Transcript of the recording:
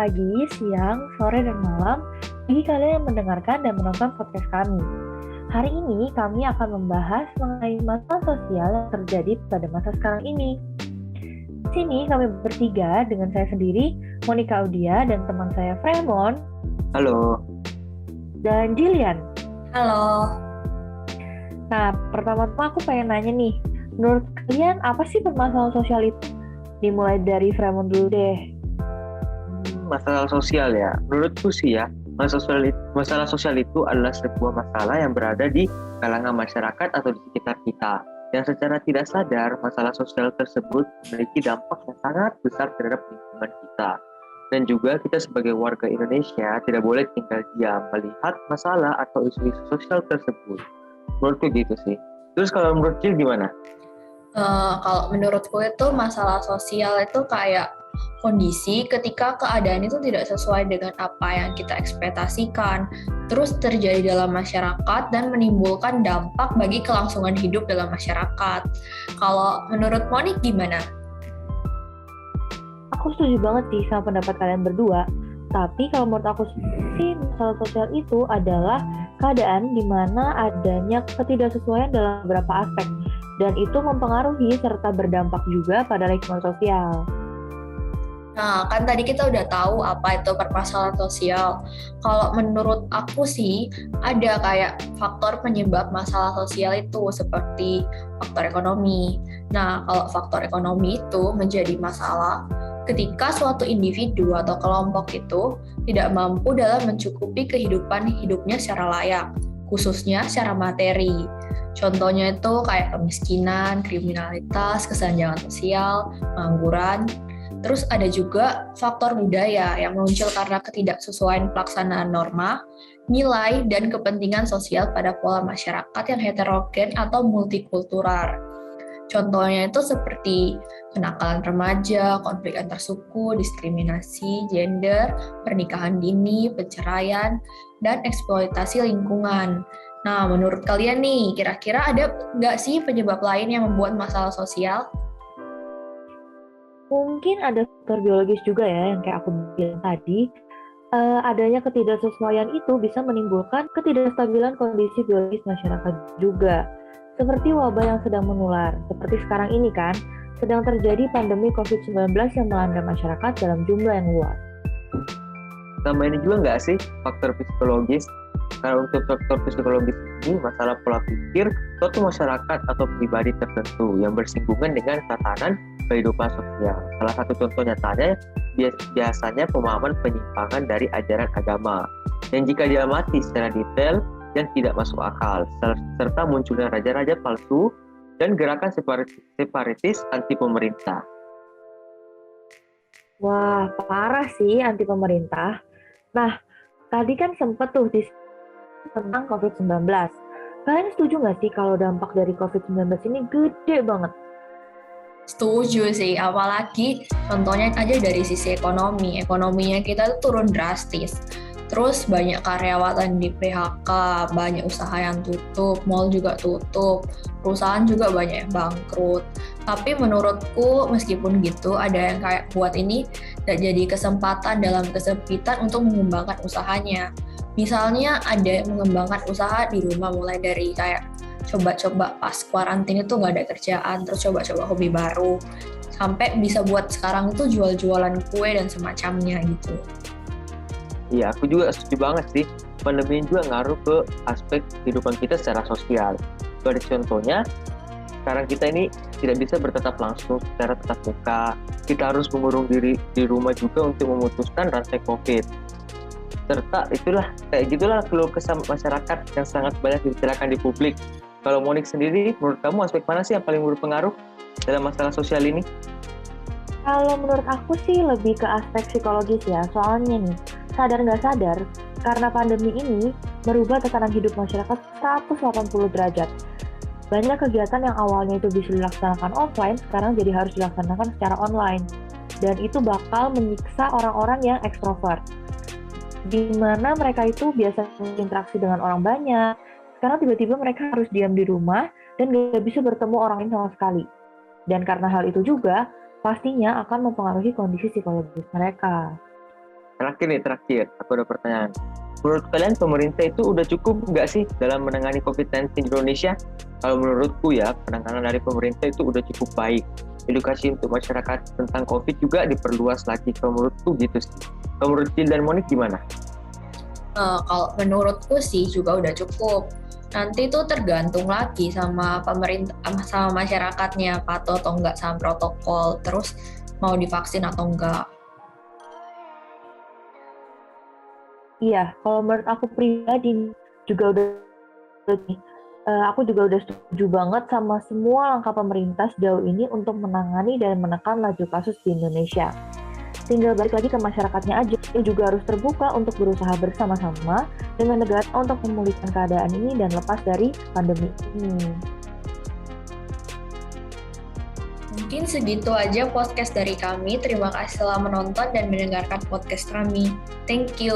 pagi, siang, sore, dan malam bagi kalian yang mendengarkan dan menonton podcast kami. Hari ini kami akan membahas mengenai masalah sosial yang terjadi pada masa sekarang ini. Di sini kami bertiga dengan saya sendiri, Monica Audia, dan teman saya Fremon Halo. dan Jillian. Halo. Nah, pertama-tama aku pengen nanya nih, menurut kalian apa sih permasalahan sosial itu? Dimulai dari Fremon dulu deh. Masalah sosial ya. Menurutku sih ya, masalah sosial itu adalah sebuah masalah yang berada di kalangan masyarakat atau di sekitar kita. Yang secara tidak sadar, masalah sosial tersebut memiliki dampak yang sangat besar terhadap lingkungan kita. Dan juga kita sebagai warga Indonesia tidak boleh tinggal diam melihat masalah atau isu-isu sosial tersebut. Menurutku gitu sih. Terus kalau menurut Jill gimana? Kalau menurutku itu masalah sosial itu kayak kondisi ketika keadaan itu tidak sesuai dengan apa yang kita ekspektasikan, terus terjadi dalam masyarakat dan menimbulkan dampak bagi kelangsungan hidup dalam masyarakat. Kalau menurut Monik gimana? Aku setuju banget sih sama pendapat kalian berdua. Tapi kalau menurut aku sih, masalah sosial itu adalah keadaan di mana adanya ketidaksesuaian dalam beberapa aspek. Dan itu mempengaruhi serta berdampak juga pada lingkungan sosial. Nah, kan tadi kita udah tahu apa itu permasalahan sosial. Kalau menurut aku sih, ada kayak faktor penyebab masalah sosial itu seperti faktor ekonomi. Nah, kalau faktor ekonomi itu menjadi masalah ketika suatu individu atau kelompok itu tidak mampu dalam mencukupi kehidupan hidupnya secara layak, khususnya secara materi. Contohnya itu kayak kemiskinan, kriminalitas, kesenjangan sosial, pengangguran. Terus ada juga faktor budaya yang muncul karena ketidaksesuaian pelaksanaan norma, nilai, dan kepentingan sosial pada pola masyarakat yang heterogen atau multikultural. Contohnya itu seperti kenakalan remaja, konflik antar suku, diskriminasi, gender, pernikahan dini, perceraian, dan eksploitasi lingkungan. Nah, menurut kalian nih, kira-kira ada nggak sih penyebab lain yang membuat masalah sosial? Mungkin ada faktor biologis juga ya, yang kayak aku bilang tadi. Adanya ketidaksesuaian itu bisa menimbulkan ketidakstabilan kondisi biologis masyarakat juga. Seperti wabah yang sedang menular, seperti sekarang ini kan, sedang terjadi pandemi COVID-19 yang melanda masyarakat dalam jumlah yang luas. Tambah ini juga nggak sih faktor psikologis? Karena untuk faktor psikologis ini masalah pola pikir suatu masyarakat atau pribadi tertentu yang bersinggungan dengan tatanan kehidupan sosial. Salah satu contoh nyatanya biasanya pemahaman penyimpangan dari ajaran agama yang jika diamati secara detail dan tidak masuk akal, serta munculnya raja-raja palsu dan gerakan separatis anti pemerintah. Wah, parah sih anti pemerintah. Nah, tadi kan sempat tuh tentang COVID-19. Kalian setuju nggak sih kalau dampak dari COVID-19 ini gede banget? Setuju sih, apalagi contohnya aja dari sisi ekonomi. Ekonominya kita tuh turun drastis. Terus banyak karyawan di PHK, banyak usaha yang tutup, mall juga tutup, perusahaan juga banyak yang bangkrut. Tapi menurutku meskipun gitu ada yang kayak buat ini dan jadi kesempatan dalam kesempitan untuk mengembangkan usahanya. Misalnya ada yang mengembangkan usaha di rumah mulai dari kayak coba-coba pas kuarantin itu nggak ada kerjaan, terus coba-coba hobi baru, sampai bisa buat sekarang itu jual-jualan kue dan semacamnya gitu. Iya, aku juga setuju banget sih. Pandemi juga ngaruh ke aspek kehidupan kita secara sosial. Sebagai contohnya, sekarang kita ini tidak bisa bertatap langsung secara tatap muka. Kita harus mengurung diri di rumah juga untuk memutuskan rantai COVID. Serta kayak gitulah keluh kesah masyarakat yang sangat banyak dibicarakan di publik. Kalau Monik sendiri, menurut kamu aspek mana sih yang paling berpengaruh dalam masalah sosial ini? Kalau menurut aku sih lebih ke aspek psikologis ya. Soalnya nih, sadar nggak sadar, karena pandemi ini merubah tatanan hidup masyarakat 180 derajat. Banyak kegiatan yang awalnya itu bisa dilaksanakan offline, sekarang jadi harus dilaksanakan secara online. Dan itu bakal menyiksa orang-orang yang ekstrovert. Di mana mereka itu biasa berinteraksi dengan orang banyak, sekarang tiba-tiba mereka harus diam di rumah dan nggak bisa bertemu orang lain sama sekali. Dan karena hal itu juga, pastinya akan mempengaruhi kondisi psikologis mereka. Terakhir, aku ada pertanyaan. Menurut kalian pemerintah itu udah cukup nggak sih dalam menangani COVID-19 di Indonesia? Kalau menurutku ya, penanganan dari pemerintah itu udah cukup baik. Edukasi untuk masyarakat tentang COVID juga diperluas lagi, kalau menurutku gitu sih. Kalau menurut Jill dan Monik gimana? Kalau menurutku sih juga udah cukup. Nanti itu tergantung lagi sama pemerintah, sama masyarakatnya patuh atau enggak sama protokol, terus mau divaksin atau enggak. Iya, kalau menurut aku pribadi juga aku juga udah setuju banget sama semua langkah pemerintah sejauh ini untuk menangani dan menekan laju kasus di Indonesia. Tinggal balik lagi ke masyarakatnya aja, yang juga harus terbuka untuk berusaha bersama-sama dengan negara untuk memulihkan keadaan ini dan lepas dari pandemi ini. Mungkin segitu aja podcast dari kami. Terima kasih telah menonton dan mendengarkan podcast kami. Thank you.